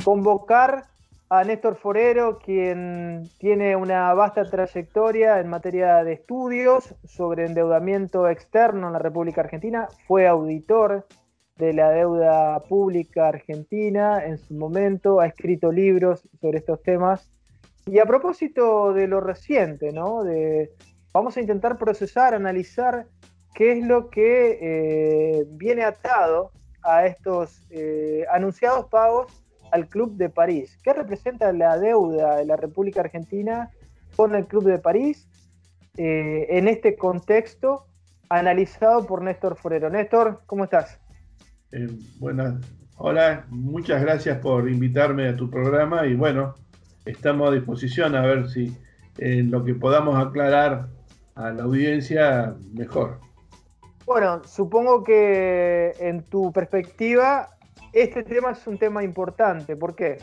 convocar a Néstor Forero, quien tiene una vasta trayectoria en materia de estudios sobre endeudamiento externo en la República Argentina. Fue auditor de la deuda pública argentina en su momento, ha escrito libros sobre estos temas. Y a propósito de lo reciente, ¿no? Vamos a intentar procesar, analizar qué es lo que viene atado a estos anunciados pagos al Club de París. ¿Qué representa la deuda de la República Argentina con el Club de París en este contexto analizado por Néstor Forero? Néstor, ¿cómo estás? Buenas, hola, muchas gracias por invitarme a tu programa y bueno, estamos a disposición a ver si lo que podamos aclarar a la audiencia mejor. Bueno, supongo que en tu perspectiva este tema es un tema importante. ¿Por qué?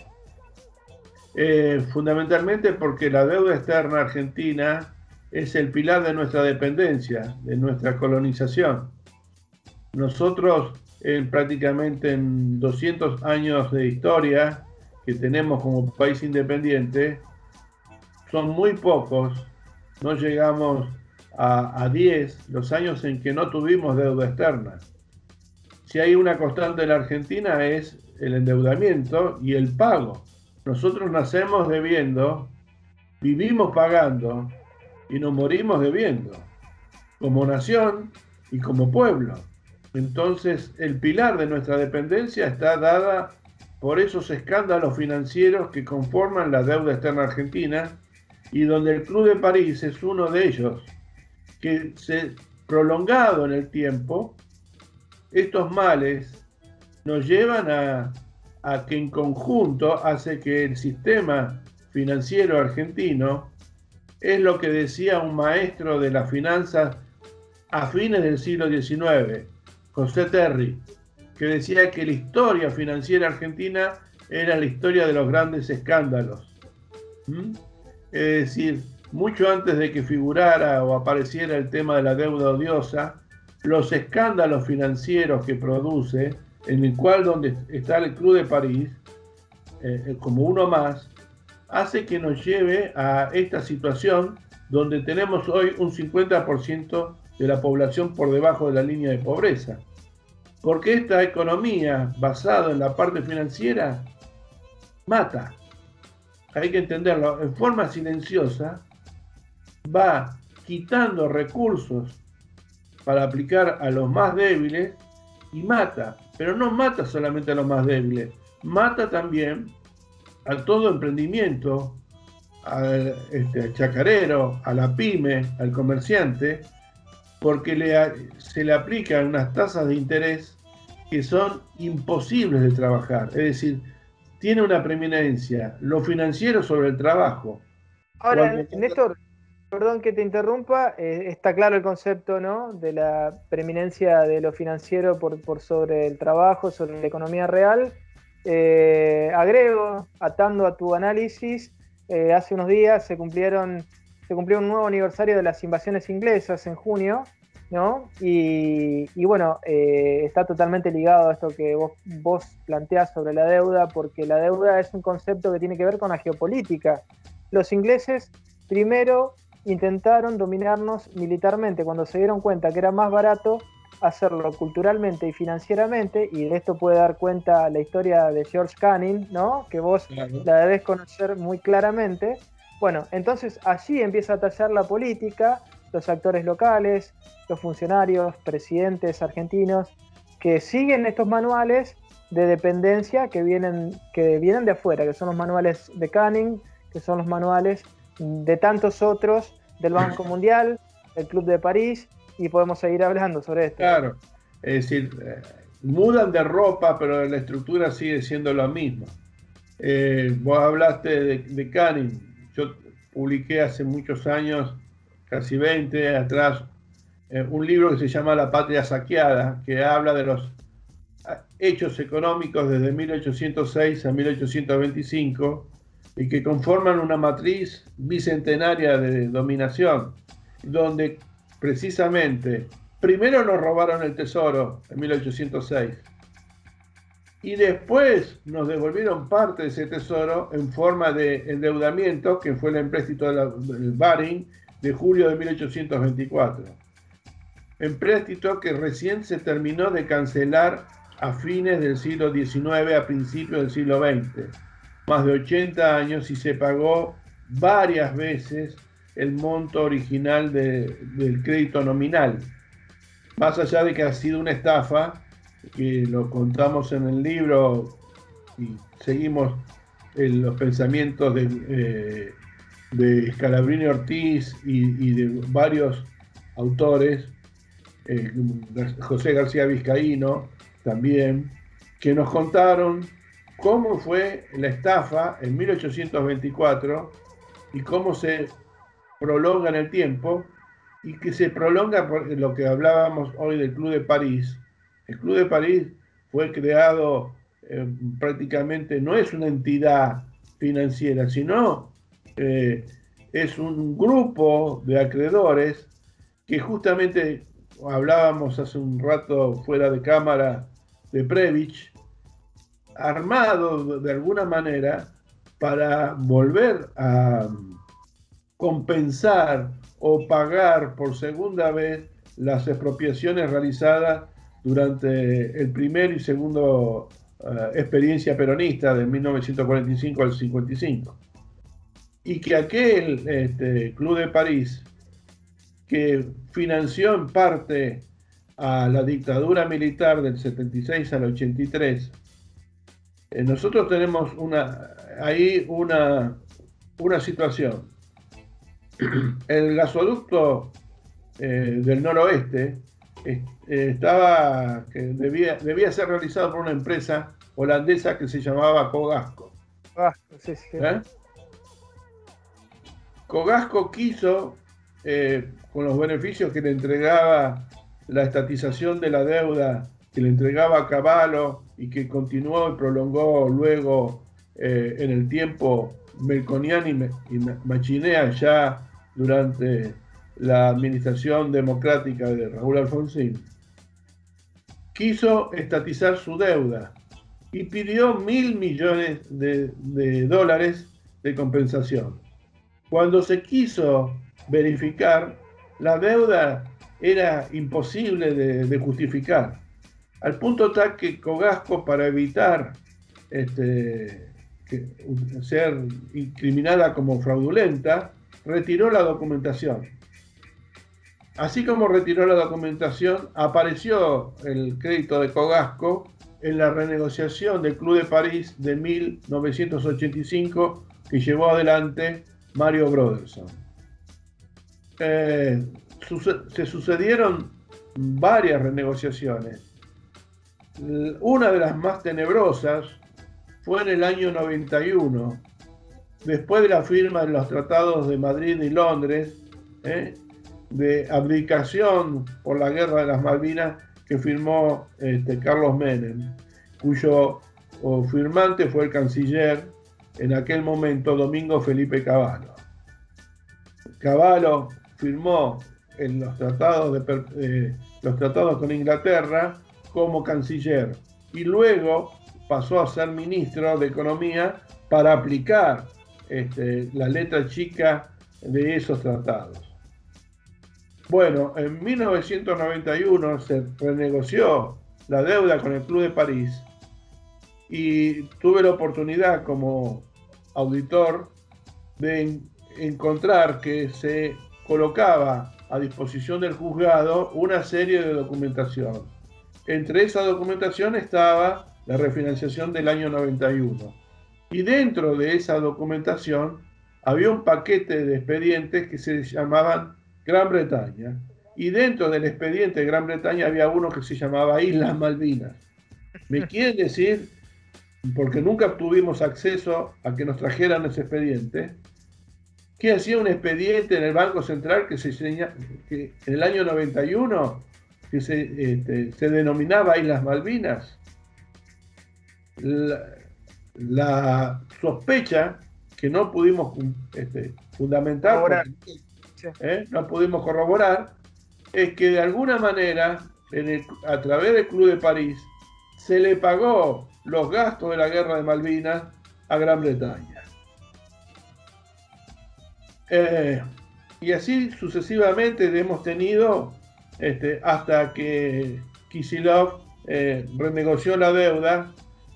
Fundamentalmente porque la deuda externa argentina es el pilar de nuestra dependencia, de nuestra colonización. Nosotros prácticamente en 200 años de historia que tenemos como país independiente, son muy pocos, no llegamos a 10 los años en que no tuvimos deuda externa. Si hay una constante en la Argentina es el endeudamiento y el pago. Nosotros nacemos debiendo, vivimos pagando y nos morimos debiendo, como nación y como pueblo. Entonces, el pilar de nuestra dependencia está dada por esos escándalos financieros que conforman la deuda externa argentina y donde el Club de París es uno de ellos, que prolongado en el tiempo, estos males nos llevan a que en conjunto hace que el sistema financiero argentino es lo que decía un maestro de las finanzas a fines del siglo XIX, José Terry, que decía que la historia financiera argentina era la historia de los grandes escándalos. Es decir, mucho antes de que figurara o apareciera el tema de la deuda odiosa, los escándalos financieros que produce, en el cual donde está el Club de París, como uno más, hace que nos lleve a esta situación donde tenemos hoy un 50% de la población por debajo de la línea de pobreza. Porque esta economía basada en la parte financiera mata. Hay que entenderlo, en forma silenciosa va quitando recursos para aplicar a los más débiles y mata, pero no mata solamente a los más débiles, mata también a todo emprendimiento, al chacarero, a la pyme, al comerciante, porque se le aplican unas tasas de interés que son imposibles de trabajar. Es decir, tiene una preeminencia lo financiero sobre el trabajo. Ahora, Néstor, perdón que te interrumpa, está claro el concepto, ¿no?, de la preeminencia de lo financiero por sobre el trabajo, sobre la economía real. Agrego, atando a tu análisis, hace unos días se cumplió un nuevo aniversario de las invasiones inglesas en junio, ¿no? Y bueno, está totalmente ligado a esto que vos planteás sobre la deuda, porque la deuda es un concepto que tiene que ver con la geopolítica. Los ingleses primero intentaron dominarnos militarmente cuando se dieron cuenta que era más barato hacerlo culturalmente y financieramente, y de esto puede dar cuenta la historia de George Canning, ¿no?, que vos la debés conocer muy claramente. Bueno, entonces allí empieza a tallar la política, los actores locales, los funcionarios, presidentes argentinos, que siguen estos manuales de dependencia que vienen de afuera, que son los manuales de Canning, que son los manuales de tantos otros, del Banco Mundial, del Club de París, y podemos seguir hablando sobre esto. Claro, es decir, mudan de ropa, pero la estructura sigue siendo la misma. Vos hablaste de Canning. Yo publiqué hace muchos años, casi 20 atrás, un libro que se llama La Patria Saqueada, que habla de los hechos económicos desde 1806 a 1825 y que conforman una matriz bicentenaria de dominación, donde precisamente primero nos robaron el tesoro en 1806, y después nos devolvieron parte de ese tesoro en forma de endeudamiento, que fue el empréstito del Baring de julio de 1824. Empréstito que recién se terminó de cancelar a fines del siglo XIX, a principios del siglo XX. Más de 80 años y se pagó varias veces el monto original del crédito nominal. Más allá de que ha sido una estafa, que lo contamos en el libro y seguimos los pensamientos de Scalabrini Ortiz y de varios autores, José García Vizcaíno también, que nos contaron cómo fue la estafa en 1824 y cómo se prolonga en el tiempo, y que se prolonga por lo que hablábamos hoy del Club de París. El Club de París fue creado prácticamente, no es una entidad financiera, sino es un grupo de acreedores que justamente hablábamos hace un rato fuera de cámara de Previch, armado de alguna manera para volver a compensar o pagar por segunda vez las expropiaciones realizadas durante el primer y segundo experiencia peronista de 1945 al 55. Y que aquel Club de París, que financió en parte a la dictadura militar del 76 al 83, nosotros tenemos ahí una situación. El gasoducto del noroeste debía ser realizado por una empresa holandesa que se llamaba Cogasco. Sí, sí. Cogasco quiso, con los beneficios que le entregaba la estatización de la deuda, que le entregaba a Cavallo y que continuó y prolongó luego en el tiempo Melconian y Machinea, ya durante la administración democrática de Raúl Alfonsín, quiso estatizar su deuda y pidió $1.000 millones de dólares de compensación. Cuando se quiso verificar, la deuda era imposible de justificar, al punto tal que Cogasco, para evitar ser incriminada como fraudulenta, retiró la documentación. Así como retiró la documentación, apareció el crédito de Cogasco en la renegociación del Club de París de 1985 que llevó adelante Mario Broderson. Se sucedieron varias renegociaciones. Una de las más tenebrosas fue en el año 91, después de la firma de los tratados de Madrid y Londres, de abdicación por la guerra de las Malvinas que firmó Carlos Menem, cuyo firmante fue el canciller en aquel momento Domingo Felipe Cavallo. Cavallo firmó en los tratados con Inglaterra como canciller y luego pasó a ser ministro de Economía para aplicar la letra chica de esos tratados. Bueno, en 1991 se renegoció la deuda con el Club de París y tuve la oportunidad como auditor de encontrar que se colocaba a disposición del juzgado una serie de documentación. Entre esa documentación estaba la refinanciación del año 91. Y dentro de esa documentación había un paquete de expedientes que se llamaban Gran Bretaña. Y dentro del expediente de Gran Bretaña había uno que se llamaba Islas Malvinas. ¿Me quieren decir, porque nunca tuvimos acceso a que nos trajeran ese expediente, qué hacía un expediente en el Banco Central que en el año 91 que se denominaba Islas Malvinas? La sospecha que no pudimos fundamentar, no pudimos corroborar, es que de alguna manera a través del Club de París se le pagó los gastos de la guerra de Malvinas a Gran Bretaña. Y así sucesivamente hemos tenido hasta que Kicillof renegoció la deuda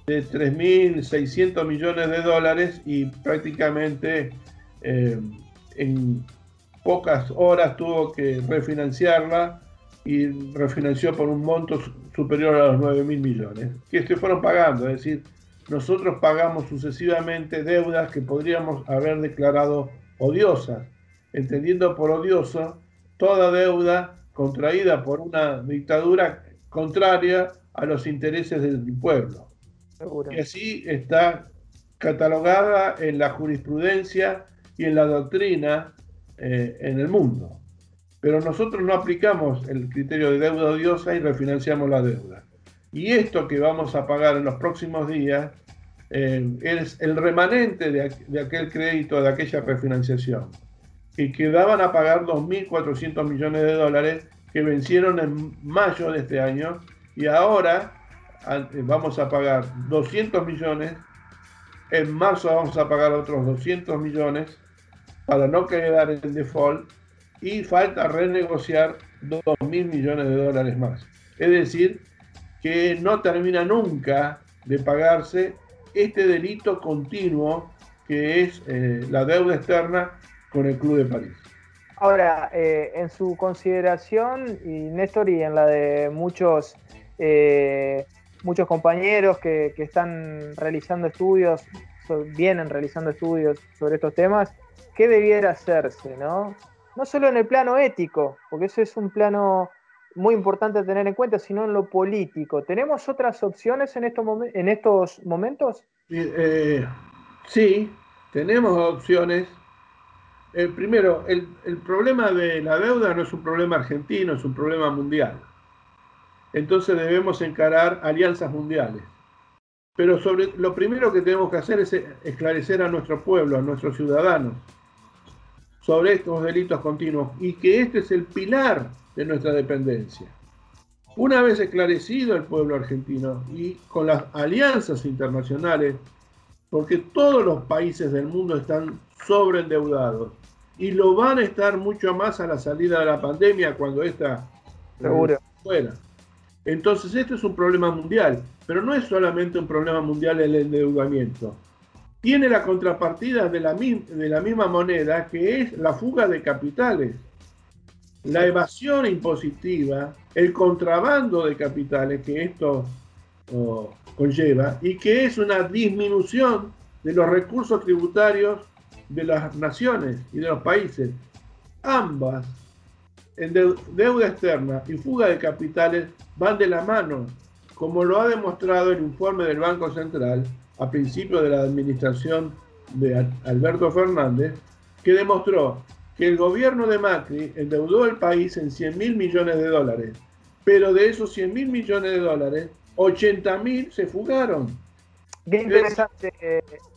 de 3.600 millones de dólares y prácticamente en pocas horas tuvo que refinanciarla y refinanció por un monto superior a los 9.000 millones, que se fueron pagando, es decir, nosotros pagamos sucesivamente deudas que podríamos haber declarado odiosas, entendiendo por odioso toda deuda contraída por una dictadura contraria a los intereses del pueblo. Seguro. Y así está catalogada en la jurisprudencia y en la doctrina en el mundo. Pero nosotros no aplicamos el criterio de deuda odiosa y refinanciamos la deuda. Y esto que vamos a pagar en los próximos días es el remanente de aquel crédito, de aquella refinanciación, y que daban a pagar 2.400 millones de dólares que vencieron en mayo de este año, y ahora vamos a pagar 200 millones, en marzo vamos a pagar otros 200 millones para no quedar en default, y falta renegociar 2.000 millones de dólares más. Es decir, que no termina nunca de pagarse este delito continuo que es la deuda externa con el Club de París. Ahora, en su consideración, y Néstor, y en la de muchos compañeros que están realizando estudios, vienen realizando estudios sobre estos temas, ¿qué debiera hacerse, no? No solo en el plano ético, porque eso es un plano muy importante a tener en cuenta, sino en lo político. ¿Tenemos otras opciones en estos momentos? Sí, tenemos opciones. Primero, el problema de la deuda no es un problema argentino, es un problema mundial. Entonces debemos encarar alianzas mundiales. Pero lo primero que tenemos que hacer es esclarecer a nuestro pueblo, a nuestros ciudadanos, sobre estos delitos continuos, y que este es el pilar de nuestra dependencia. Una vez esclarecido el pueblo argentino y con las alianzas internacionales, porque todos los países del mundo están sobreendeudados y lo van a estar mucho más a la salida de la pandemia, cuando esta fuera. Entonces este es un problema mundial, pero no es solamente un problema mundial el endeudamiento. Tiene la contrapartida de la misma moneda, que es la fuga de capitales, la evasión impositiva, el contrabando de capitales que esto conlleva, y que es una disminución de los recursos tributarios de las naciones y de los países. Ambas, deuda externa y fuga de capitales, van de la mano, como lo ha demostrado el informe del Banco Central a principio de la administración de Alberto Fernández, que demostró que el gobierno de Macri endeudó el país en 100.000 millones de dólares, pero de esos 100.000 millones de dólares, 80.000 se fugaron. Qué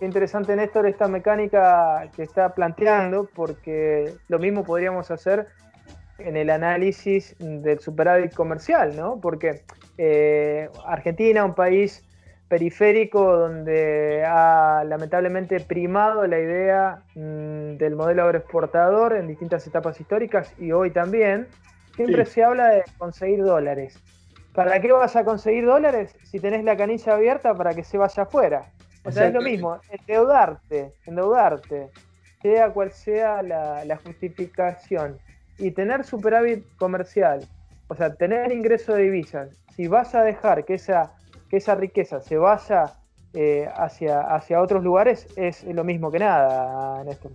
interesante, Néstor, esta mecánica que está planteando, porque lo mismo podríamos hacer en el análisis del superávit comercial, ¿no? Porque Argentina, un país periférico donde ha lamentablemente primado la idea del modelo agroexportador en distintas etapas históricas, y hoy también, siempre se habla de conseguir dólares. ¿Para qué vas a conseguir dólares si tenés la canilla abierta para que se vaya afuera? O sea, es lo mismo, endeudarte, sea cual sea la justificación, y tener superávit comercial, o sea, tener ingreso de divisas. Si vas a dejar que esa riqueza se vaya hacia otros lugares, es lo mismo que nada, Néstor.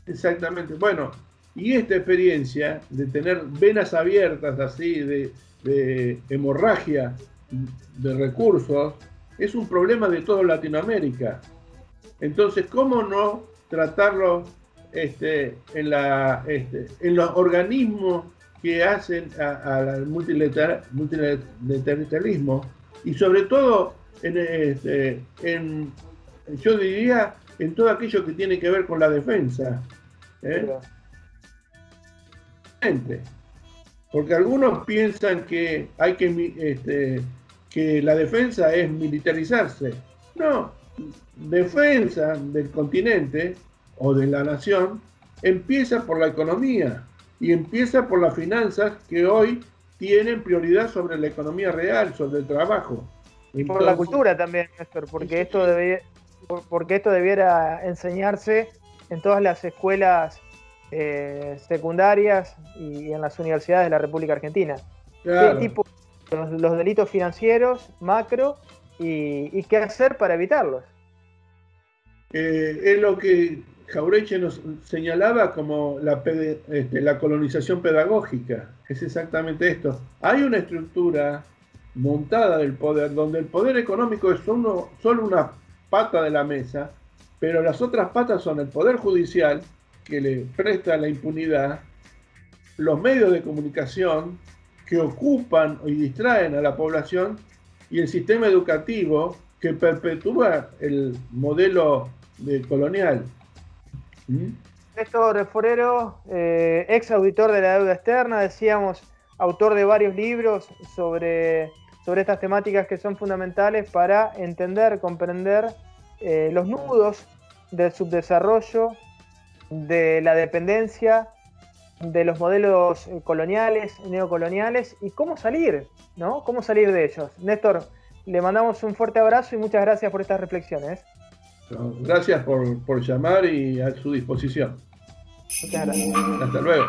Exactamente. Bueno, y esta experiencia de tener venas abiertas así, de hemorragia de recursos, es un problema de toda Latinoamérica. Entonces, ¿cómo no tratarlo en los organismos que hacen al multilateralismo, y sobre todo yo diría en todo aquello que tiene que ver con la defensa? Porque algunos piensan que hay que que la defensa es militarizarse. No, defensa del continente o de la nación empieza por la economía y empieza por las finanzas que hoy tienen prioridad sobre la economía real, sobre el trabajo. Y por la cultura también, Néstor, porque esto debiera enseñarse en todas las escuelas secundarias y en las universidades de la República Argentina. Claro. ¿Qué tipo? Los delitos financieros, macro, y qué hacer para evitarlos. Es lo que Jauretche nos señalaba como la colonización pedagógica. Es exactamente esto. Hay una estructura montada del poder, donde el poder económico es solo una pata de la mesa, pero las otras patas son el poder judicial, que le presta la impunidad, los medios de comunicación, que ocupan y distraen a la población, y el sistema educativo, que perpetúa el modelo colonial. Néstor Forero, ex auditor de la deuda externa, decíamos, autor de varios libros sobre estas temáticas que son fundamentales para entender, comprender los nudos del subdesarrollo, de la dependencia, de los modelos coloniales, neocoloniales, y cómo salir, ¿no? Cómo salir de ellos. Néstor, le mandamos un fuerte abrazo y muchas gracias por estas reflexiones. Gracias por llamar y a su disposición. Muchas gracias. Hasta luego.